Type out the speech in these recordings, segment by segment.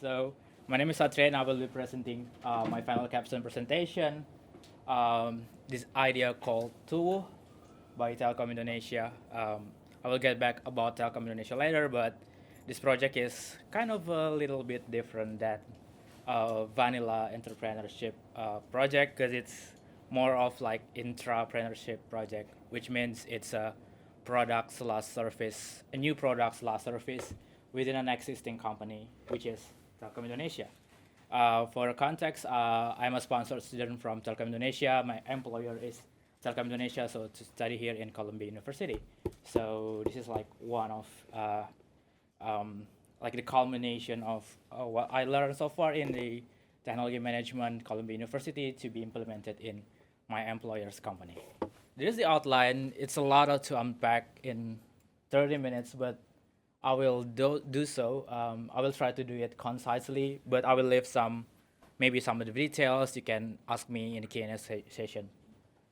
So my name is Satria, and I will be presenting my final capstone presentation. This idea called Tuwuh by Telkom Indonesia. I will get back about Telkom Indonesia later, but this project is kind of a little bit different than vanilla entrepreneurship project because it's more of like intrapreneurship project, which means it's a product slash service, a new product slash service within an existing company, which is Telkom Indonesia. For context, I'm a sponsored student from Telkom Indonesia. My employer is Telkom Indonesia, so to study here in Columbia University. So this is like one of like the culmination of what I learned so far in the technology management Columbia University to be implemented in my employer's company. This is the outline. It's a lot to unpack in 30 minutes, but I will do so. I will try to do it concisely, but I will leave maybe some of the details. You can ask me in the Q&A session.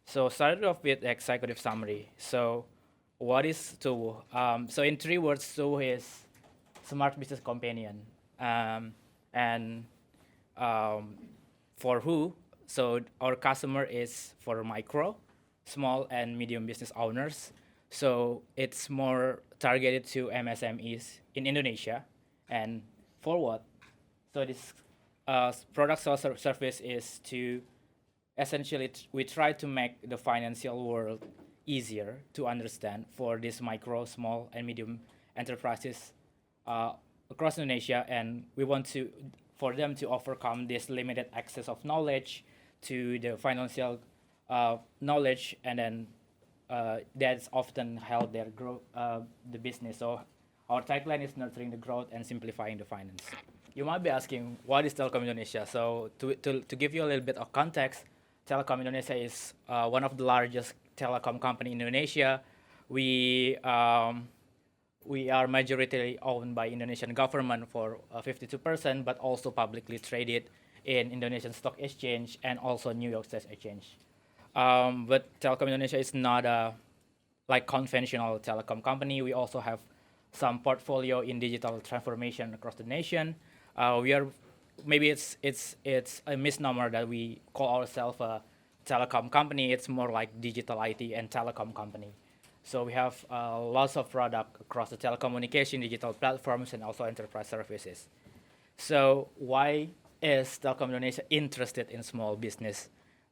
So started off with the executive summary. So what is Tuwuh? So in 3 words, Tuwuh is smart business companion. And for who? So our customer is for micro, small and medium business owners. So it's more targeted to MSMEs in Indonesia. And for what? So this product or service is to essentially we try to make the financial world easier to understand for these micro, small, and medium enterprises across Indonesia, and we want for them to overcome this limited access of knowledge to the financial knowledge, and then that's often held their growth, the business. So our tagline is nurturing the growth and simplifying the finance. You might be asking, what is Telkom Indonesia? So to give you a little bit of context, Telkom Indonesia is one of the largest telecom company in Indonesia. We are majority owned by Indonesian government for 52%, but also publicly traded in Indonesian Stock Exchange and also New York Stock Exchange. But Telkom Indonesia is not a like conventional telecom company. We also have some portfolio in digital transformation across the nation. We are maybe it's a misnomer that we call ourselves a telecom company. It's more like digital IT and telecom company. So we have lots of product across the telecommunication, digital platforms, and also enterprise services. So why is Telkom Indonesia interested in small business,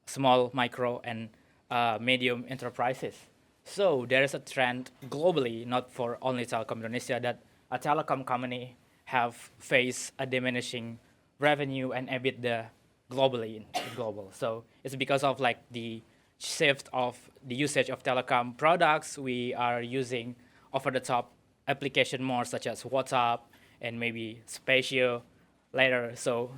small, micro, and medium enterprises? So there is a trend globally, not for only Telkom Indonesia, that a telecom company have faced a diminishing revenue and EBITDA globally. So it's because of like the shift of the usage of telecom products. We are using over-the-top application more, such as WhatsApp and maybe Spatial later. So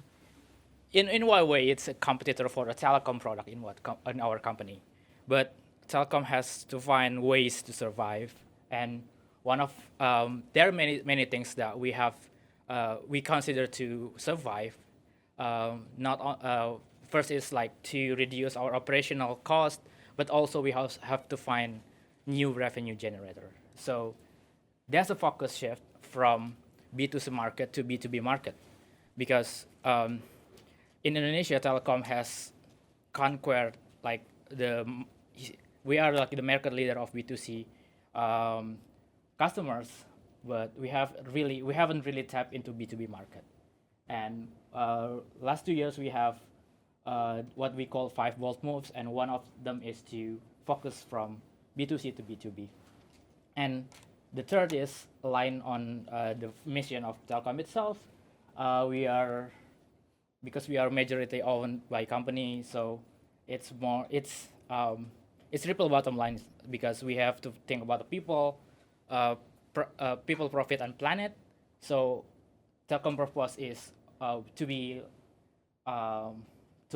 in what way it's a competitor for a telecom product in our company? But telecom has to find ways to survive, and one of there are many things that we consider to survive. First is like to reduce our operational cost, but also we have to find new revenue generator. So there's a focus shift from B2C market to B2B market, because in Indonesia, telecom has conquered like we are like the market leader of B2C customers, but we haven't really tapped into B2B market. And last 2 years we have what we call 5 bold moves, and one of them is to focus from B2C to B2B. And the third is aligned on the mission of Telkom itself. Because we are majority owned by company, so it's triple bottom line, because we have to think about the people, people, profit, and planet. So Telkom purpose is to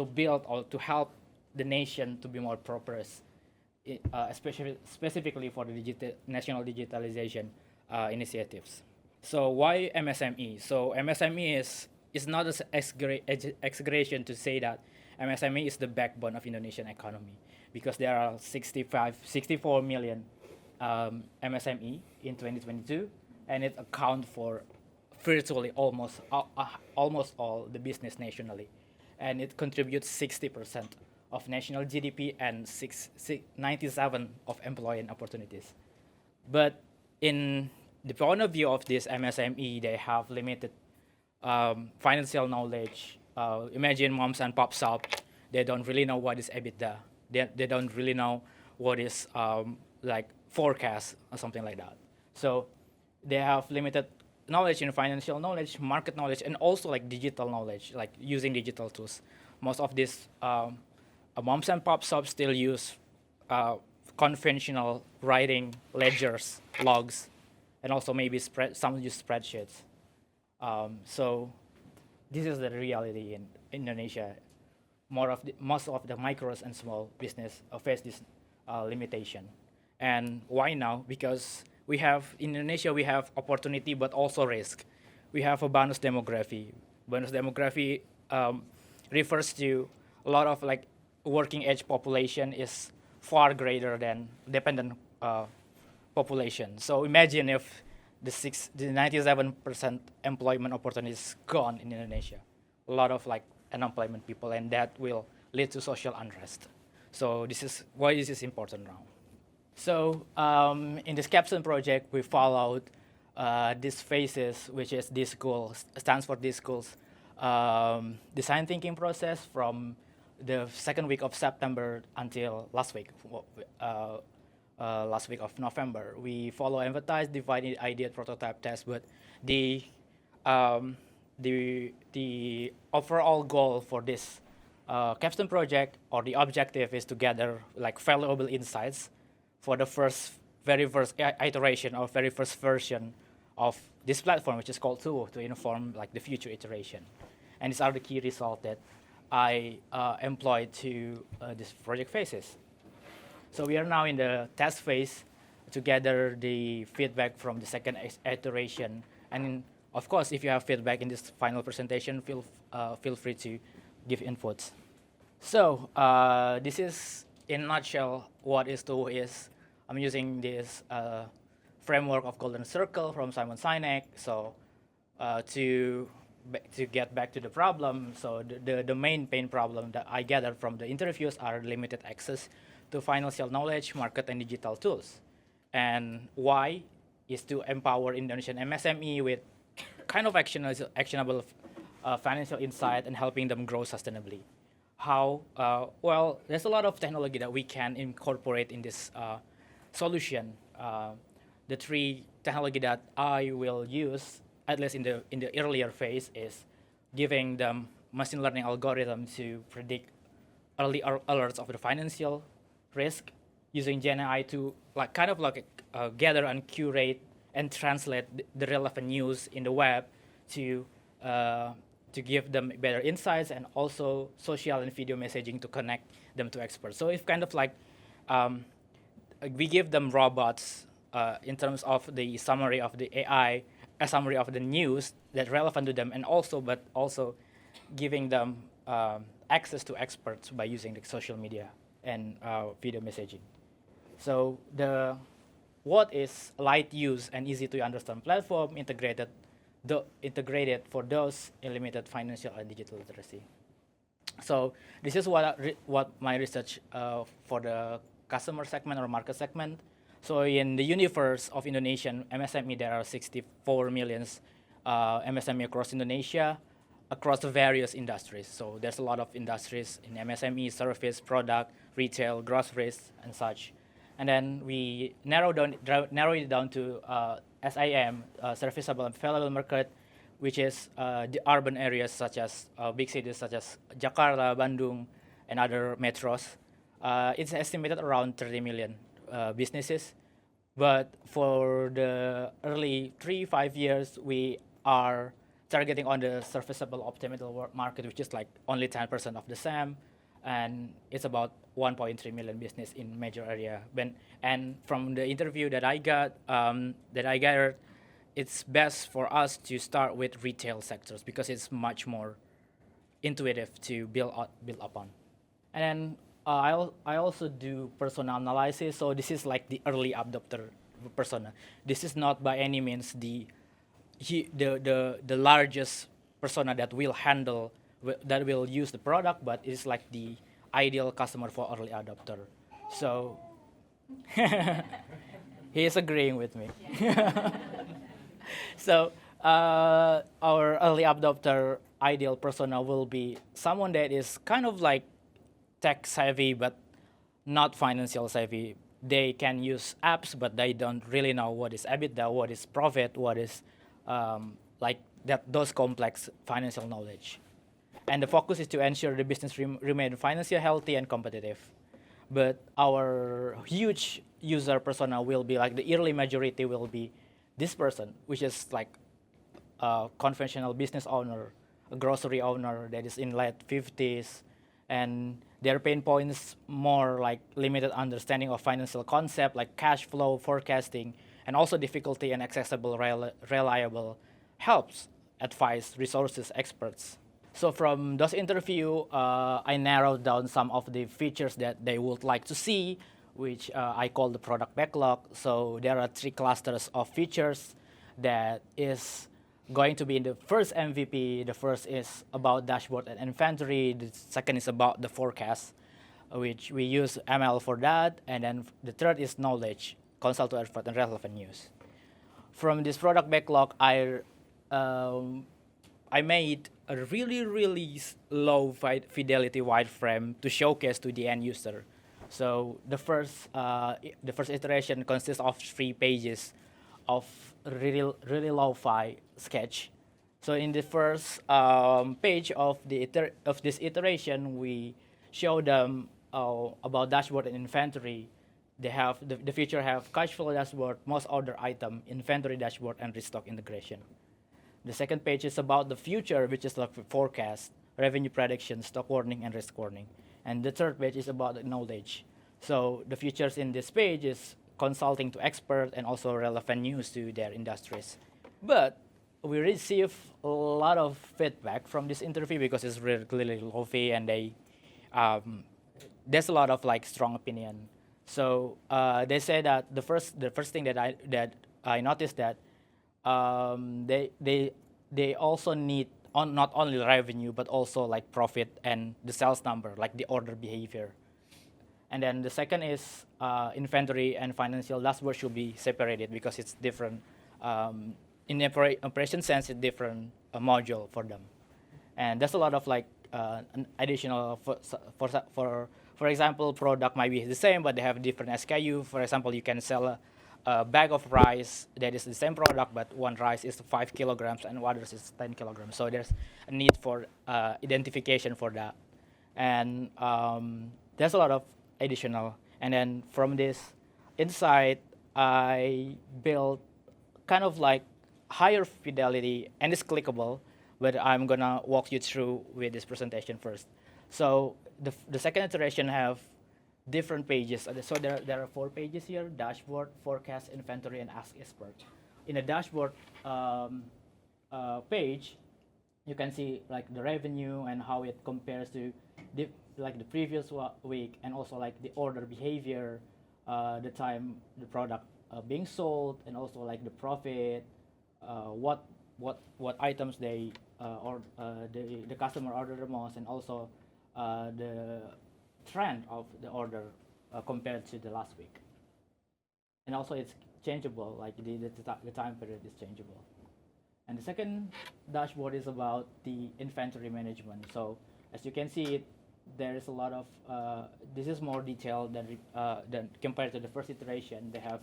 build or to help the nation to be more prosperous, especially specifically for the national digitalization initiatives. So why MSME? So MSME is not an exaggeration to say that MSME is the backbone of Indonesian economy, because there are 64 million MSME in 2022, and it accounts for virtually almost all the business nationally, and it contributes 60% of national GDP and 97 of employment opportunities. But in the point of view of this MSME, they have limited financial knowledge. Imagine moms and pop shop, they don't really know what is EBITDA. They don't really know what is like forecast or something like that. So they have limited knowledge in financial knowledge, market knowledge, and also like digital knowledge, like using digital tools. Most of these moms and pop shops still use conventional writing, ledgers, logs, and also maybe some use spreadsheets. So this is the reality in Indonesia. Most of the micros and small business face this limitation. And why now? Because in Indonesia we have opportunity but also risk. We have a bonus demography. Bonus demography refers to a lot of like working age population is far greater than dependent population. So imagine if the 97% employment opportunity is gone in Indonesia. A lot of like unemployment people, and that will lead to social unrest. So this is why this is important now. So in this Capstone project, we followed these phases, which is this goal, stands for these goals. Design thinking process from the second week of September until last week of November. We follow advertise, divide, ideate, prototype, test, but the overall goal for this Capstone project, or the objective, is to gather like valuable insights for the very first iteration or very first version of this platform, which is called Tuwuh, to inform like the future iteration. And these are the key results that I employed to this project phases. So we are now in the test phase to gather the feedback from the second iteration. And of course, if you have feedback in this final presentation, feel free to give inputs. So this is, in a nutshell, what is Tuwuh is. I'm using this framework of Golden Circle from Simon Sinek. So to get back to the problem, so the main pain problem that I gathered from the interviews are limited access to financial knowledge, market, and digital tools. And why is to empower Indonesian MSME with kind of actionable financial insight and helping them grow sustainably. How? Well, there's a lot of technology that we can incorporate in this solution. The three technology that I will use, at least in the earlier phase, is giving them machine learning algorithm to predict early alerts of the financial risk, using GenAI to gather and curate and translate the relevant news in the web to give them better insights, and also social and video messaging to connect them to experts. So if kind of like we give them robots in terms of the summary of the AI, a summary of the news that's relevant to them, and also giving them access to experts by using the social media and video messaging. So what is light use and easy to understand platform integrated for those in limited financial and digital literacy. So this is what my research for the customer segment or market segment. So in the universe of Indonesian MSME, there are 64 million MSME across Indonesia, across the various industries. So there's a lot of industries in MSME: service, product, retail, groceries, and such. And then we narrow it down to SIM, serviceable and available market, which is the urban areas such as big cities such as Jakarta, Bandung, and other metros. It's estimated around 30 million businesses. But for the early 3-5 years, we are targeting on the serviceable optimal market, which is like only 10% of the SAM, and it's about 1.3 million business in major area. And from the interview that I gathered, it's best for us to start with retail sectors because it's much more intuitive to build upon. And then I also do persona analysis. So this is like the early adopter persona. This is not by any means the the largest persona that will handle that will use the product, but it's like the ideal customer for early adopter. So he is agreeing with me. So our early adopter ideal persona will be someone that is kind of like tech savvy but not financial savvy. They can use apps, but they don't really know what is EBITDA, what is profit, what is like that those complex financial knowledge. And the focus is to ensure the business remain financially healthy and competitive. But our huge user persona will be like the early majority will be this person, which is like a conventional business owner, a grocery owner that is in late 50s, and their pain points more like limited understanding of financial concept like cash flow forecasting, and also difficulty in accessible reliable helps, advice, resources, experts. So from those interview, I narrowed down some of the features that they would like to see, which I call the product backlog. So there are 3 clusters of features that is going to be in the first MVP. The first is about dashboard and inventory. The second is about the forecast, which we use ML for that. And then the third is knowledge, consult to expert, and relevant news. From this product backlog, I made a really low fidelity wireframe to showcase to the end user. So the first iteration consists of 3 pages of really low-fi sketch. So in the first page of this iteration, we show them about dashboard and inventory. They have the feature have cash flow dashboard, most order item, inventory dashboard, and restock integration. The second page is about the future, which is like forecast, revenue prediction, stock warning, and risk warning. And the third page is about the knowledge. So the features in this page is consulting to experts and also relevant news to their industries. But we receive a lot of feedback from this interview because it's really low-fi, and there's a lot of like strong opinion. So they say that the first thing that I noticed that they also need not only revenue but also like profit and the sales number, like the order behavior. And then the second is inventory and financial dashboard should be separated because it's different. In the operation sense, it's different module for them. And there's a lot of like an additional for example, product might be the same, but they have different SKU. For example, you can sell a bag of rice that is the same product, but one rice is 5 kilograms and others is 10 kilograms. So there's a need for identification for that. And there's a lot of additional. And then from this insight, I built kind of like higher fidelity, and it's clickable, but I'm gonna walk you through with this presentation first. So the second iteration have different pages. So there are 4 pages here: dashboard, forecast, inventory, and ask expert. In the dashboard page, you can see like the revenue and how it compares to like the previous week, and also like the order behavior, the time the product being sold, and also like the profit, what items they or the customer order the most, and also the trend of the order compared to the last week. And also it's changeable, like the time period is changeable. And the second dashboard is about the inventory management. So as you can see, there is a lot of, this is more detailed than compared to the first iteration. They have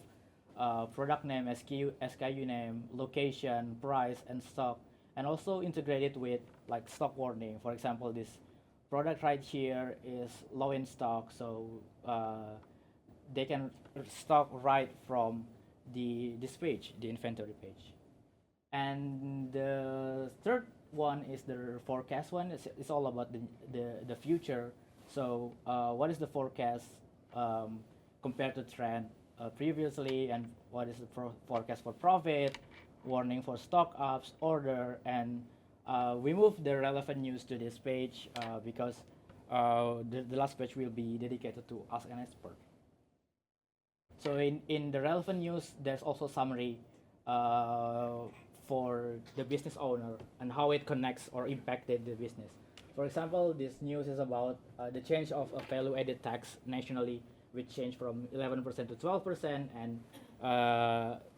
product name, SKU name, location, price, and stock, and also integrated with like stock warning. For example, this product right here is low in stock, so they can stock right from this page, the inventory page. And the third one is the forecast one. It's all about the future. So what is the forecast compared to trend previously, and what is the forecast for profit, warning for stock ups, order, and we move the relevant news to this page because the last page will be dedicated to Ask an Expert. So in the relevant news, there's also summary for the business owner and how it connects or impacted the business. For example, this news is about the change of a value-added tax nationally, which changed from 11% to 12%, and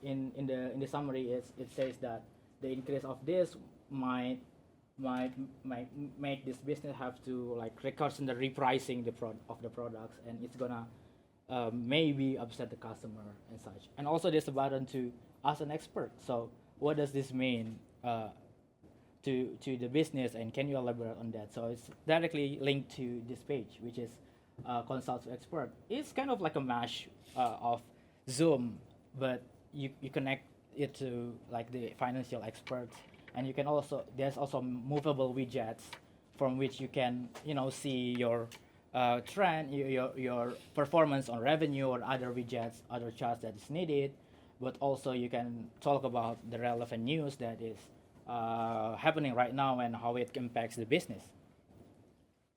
in the summary it says that the increase of this might make this business have to like reconsider repricing of the products, and it's gonna maybe upset the customer and such. And also there's a button to ask an expert. So what does this mean to the business, and can you elaborate on that? So it's directly linked to this page, which is consult to expert. It's kind of like a mash of Zoom, but you connect it to like the financial experts, and you can also there's also movable widgets from which you can see your trend, your performance on revenue or other widgets, other charts that is needed, but also you can talk about the relevant news that is happening right now and how it impacts the business.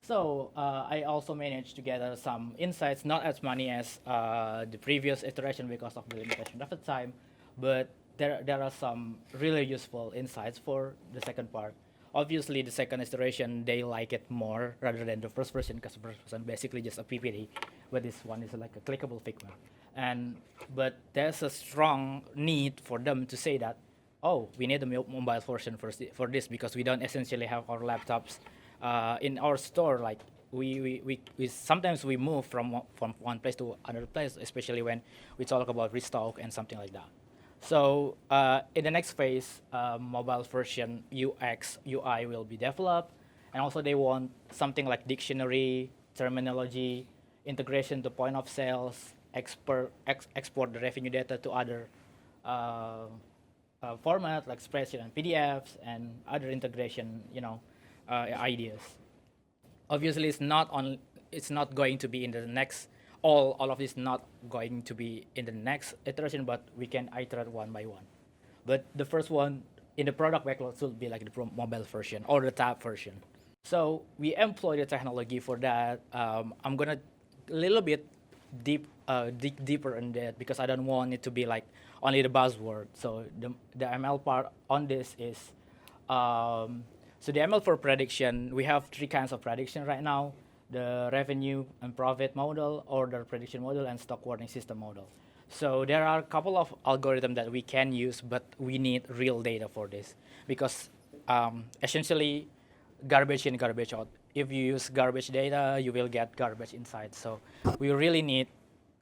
So I also managed to gather some insights, not as many as the previous iteration because of the limitation of the time, but there are some really useful insights for the second part. Obviously, the second iteration, they like it more rather than the first version, because the first version basically just a PPT, but this one is like a clickable Figma. But there's a strong need for them to say that, oh, we need a mobile version for this, because we don't essentially have our laptops in our store. Like we sometimes we move from one place to another place, especially when we talk about restock and something like that. So in the next phase, mobile version UX, UI will be developed. And also they want something like dictionary, terminology, integration to point of sales, export the revenue data to other format like spreadsheet and PDFs and other integration, ideas. Obviously, it's not going to be in the next. All of this not going to be in the next iteration, but we can iterate one by one. But the first one in the product backlog should be like the mobile version or the tab version. So we employ the technology for that. I'm gonna a little bit dig deeper in that, because I don't want it to be like only the buzzword. So the ML part on this is so the ML for prediction. We have three kinds of prediction right now: the revenue and profit model, order prediction model, and stock warning system model. So there are a couple of algorithms that we can use, but we need real data for this, because essentially garbage in, garbage out. If you use garbage data, you will get garbage insights. So we really need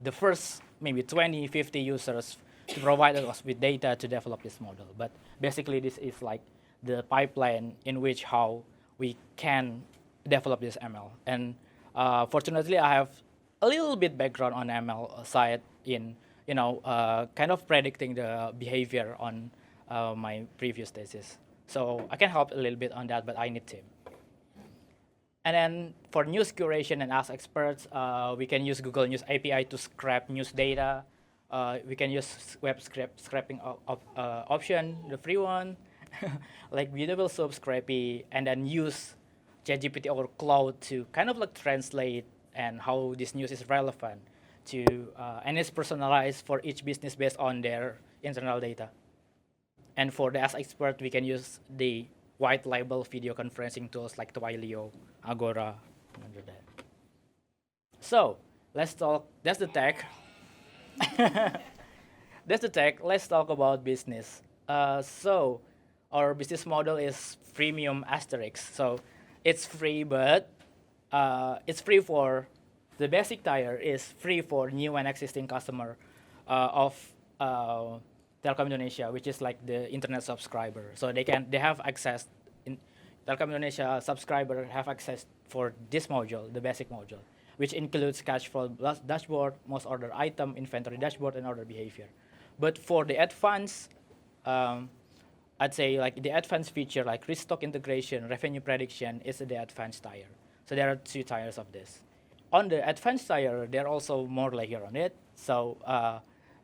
the first maybe 20, 50 users to provide us with data to develop this model. But basically this is like the pipeline in which how we can develop this ML. And fortunately, I have a little bit background on ML side in kind of predicting the behavior on my previous thesis. So I can help a little bit on that, but I need team. And then for news curation and ask experts, we can use Google News API to scrape news data. We can use web scraping option, the free one, like Beautiful Soup, Scrappy, and then use ChatGPT or Cloud to kind of like translate and how this news is relevant to, and it's personalized for each business based on their internal data. And for the Ask Expert, we can use the white label video conferencing tools like Twilio, Agora, and under that. So let's talk. That's the tech. That's the tech. Let's talk about business. So our business model is freemium asterisk. So it's free, but it's free for the basic tier is free for new and existing customer of Telkom Indonesia, which is like the internet subscriber. So they have access. In Telkom Indonesia subscriber have access for this module, the basic module, which includes cash flow dashboard, most order item, inventory dashboard, and order behavior. But for the advanced, I'd say like the advanced feature like restock integration, revenue prediction is the advanced tier. So there are two tiers of this. On the advanced tier, there are also more layer on it. So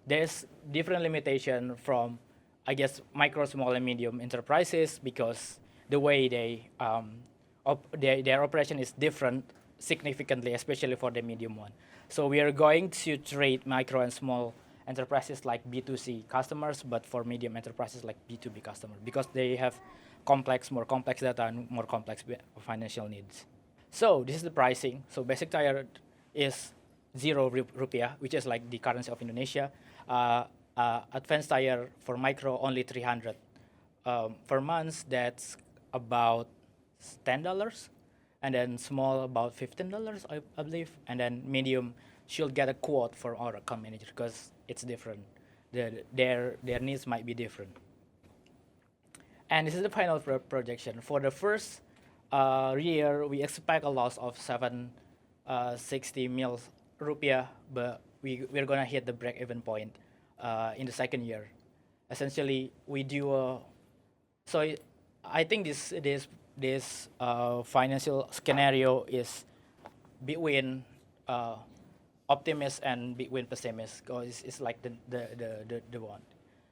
there's different limitation from, I guess, micro, small, and medium enterprises, because the way their operation is different significantly, especially for the medium one. So we are going to treat micro and small enterprises like B2C customers, but for medium enterprises like B2B customers, because they have more complex data and more complex financial needs. So this is the pricing. So basic tier is 0 rupiah, which is like the currency of Indonesia. Advanced tier for micro only 300 per month. That's about $10, and then small about $15, I believe, and then medium should get a quote for our account manager because it's different. Their needs might be different. And this is the final projection. For the first year, we expect a loss of 760 mil rupiah, but we're gonna hit the break-even point in the second year. Essentially, we do I think this financial scenario is between optimist and between pessimist, because it's like the one,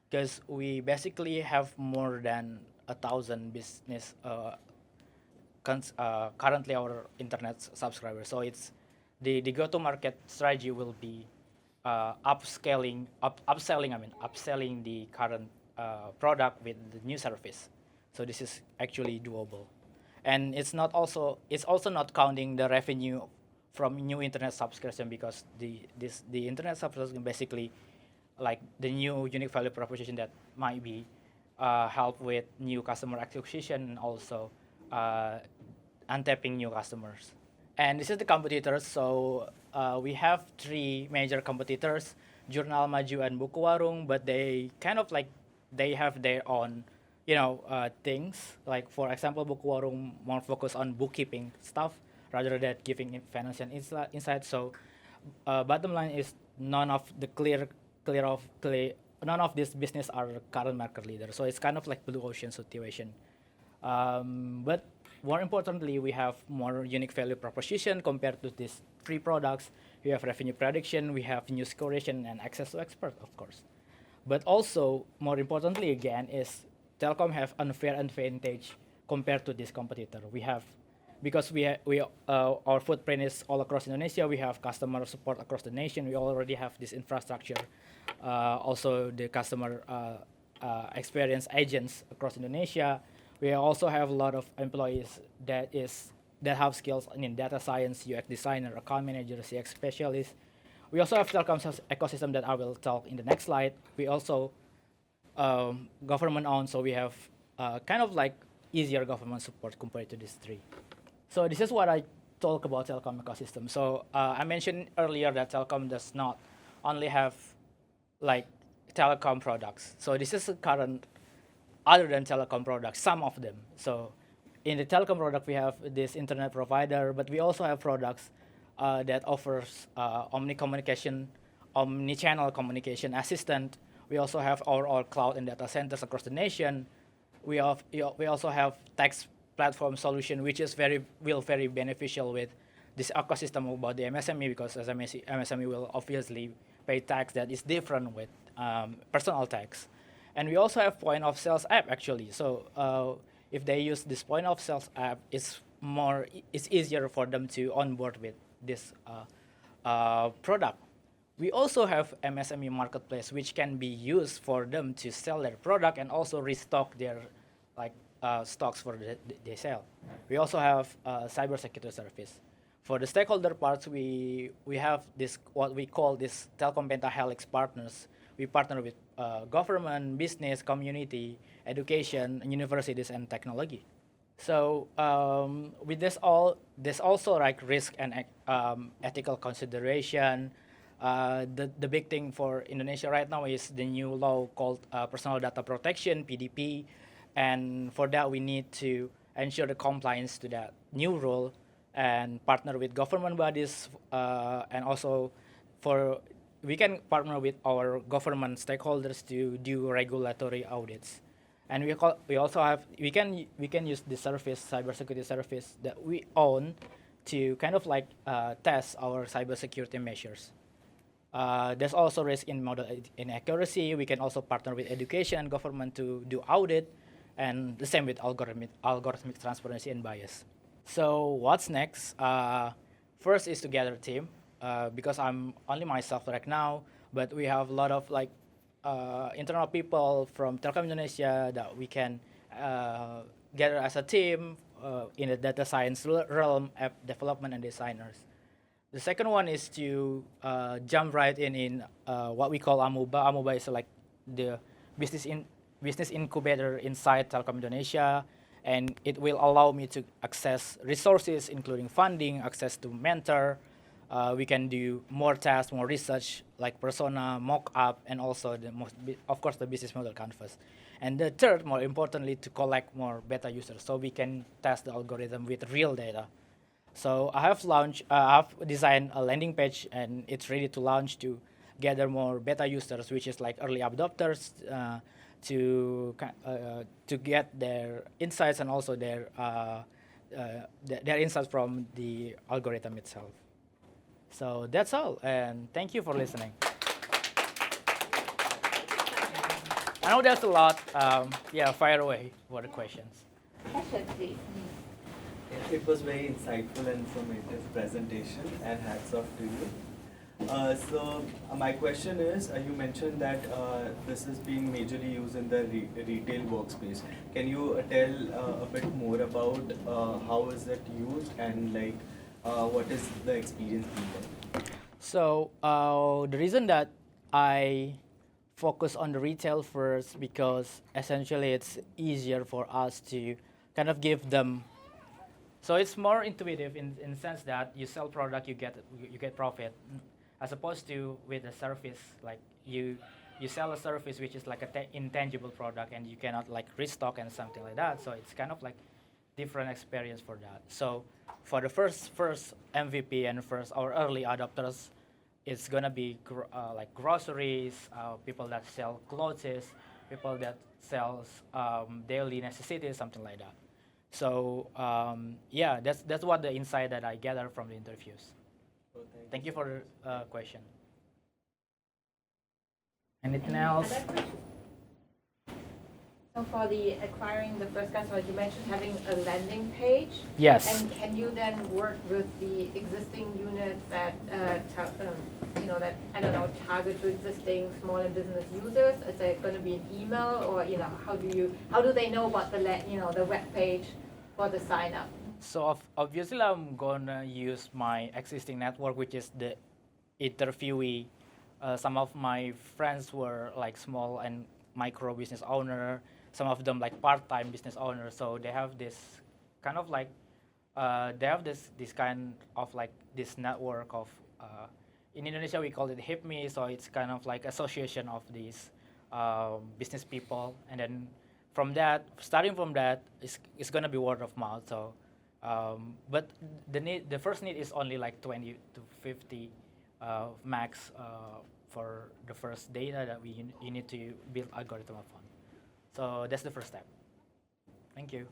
because we basically have more than 1,000 business currently our internet subscribers. So it's the go-to-market strategy will be upselling the current product with the new service. So this is actually doable, and it's also not counting the revenue from new internet subscription, because the internet subscription basically like the new unique value proposition that might be help with new customer acquisition and also untapping new customers. And this is the competitors. So we have 3 major competitors: Jurnal, Maju, and Buku Warung. But they kind of like they have their own, things. Like for example, Buku Warung more focused on bookkeeping stuff rather than giving financial insight. So bottom line is none of this business are current market leader. So it's kind of like blue ocean situation. But more importantly, we have more unique value proposition compared to these 3 products. We have revenue prediction, we have news curation, and access to expert, of course. But also, more importantly again, is Telkom have unfair advantage compared to this competitor. Because our footprint is all across Indonesia. We have customer support across the nation. We already have this infrastructure. Also, the customer experience agents across Indonesia. We also have a lot of employees that have skills in data science, UX designer, account manager, CX specialist. We also have Telkom's ecosystem that I will talk in the next slide. We also government owned, so we have kind of like easier government support compared to these 3. So this is what I talk about Telkom ecosystem. So I mentioned earlier that Telkom does not only have like telecom products. So this is a current other than telecom products, some of them. So in the telecom product, we have this internet provider, but we also have products that offers omni-channel communication assistant. We also have our cloud and data centers across the nation. We also have tax platform solution, which is very beneficial with this ecosystem about the MSME, because as MSME will obviously pay tax that is different with personal tax. And we also have point of sales app actually. So if they use this point of sales app, it's easier for them to onboard with this product. We also have MSME marketplace, which can be used for them to sell their product and also restock their stocks for they sell. We also have cybersecurity service. For the stakeholder parts, we have this what we call this Telkom Pentahelix partners. We partner with government, business, community, education, universities, and technology. So with this all, there's also like risk and ethical consideration. The big thing for Indonesia right now is the new law called Personal Data Protection (PDP), and for that we need to ensure the compliance to that new rule and partner with government bodies, and also we can partner with our government stakeholders to do regulatory audits. And we can use the service, cybersecurity service that we own, to kind of like test our cybersecurity measures. There's also risk in model inaccuracy. We can also partner with education and government to do audit, and the same with algorithmic transparency and bias. So what's next? First is to gather a team, because I'm only myself right now, but we have a lot of like internal people from Telkom Indonesia that we can gather as a team in the data science realm, app development and designers. The second one is to jump right in what we call Amuba. Amuba is like the business incubator inside Telkom Indonesia, and it will allow me to access resources, including funding, access to mentor. We can do more tasks, more research, like persona, mock-up, and also of course, the business model canvas. And the third, more importantly, to collect more beta users, so we can test the algorithm with real data. So I have designed a landing page, and it's ready to launch to gather more beta users, which is like early adopters, to get their insights and also their insights from the algorithm itself. So that's all, and thank you for listening. I know that's a lot. Yeah, fire away for the questions. Question, please. It was very insightful and informative presentation, and hats off to you. My question is, you mentioned that this is being majorly used in the retail workspace. Can you tell a bit more about how is it used and like what is the experience been like? So the reason that I focus on the retail first, because essentially it's easier for us to kind of give them. So it's more intuitive in the sense that you sell product, you get profit, as opposed to with a service, like you sell a service which is like a intangible product and you cannot like restock and something like that. So it's kind of like different experience for that. So for the first MVP and first our early adopters, it's gonna be like groceries, people that sell clothes, people that sells daily necessities, something like that. So yeah, that's what the insight that I gather from the interviews. Thank you for the question. Anything else? Other questions? So for the acquiring the first customer, you mentioned having a landing page. Yes. And can you then work with the existing units that, that, I don't know, target to existing smaller business users? Is it going to be an email, or how do they know about the web page for the sign up? So obviously I'm gonna use my existing network, which is the interviewee. Some of my friends were like small and micro business owner. Some of them like part-time business owners. So they have this kind of like this kind of like this network of in Indonesia we call it HIPMI. So it's kind of like association of these business people, and then starting from that, it's gonna be word of mouth. So. But the first need is only like 20 to 50 max for the first data that you need to build algorithm upon. So that's the first step. Thank you.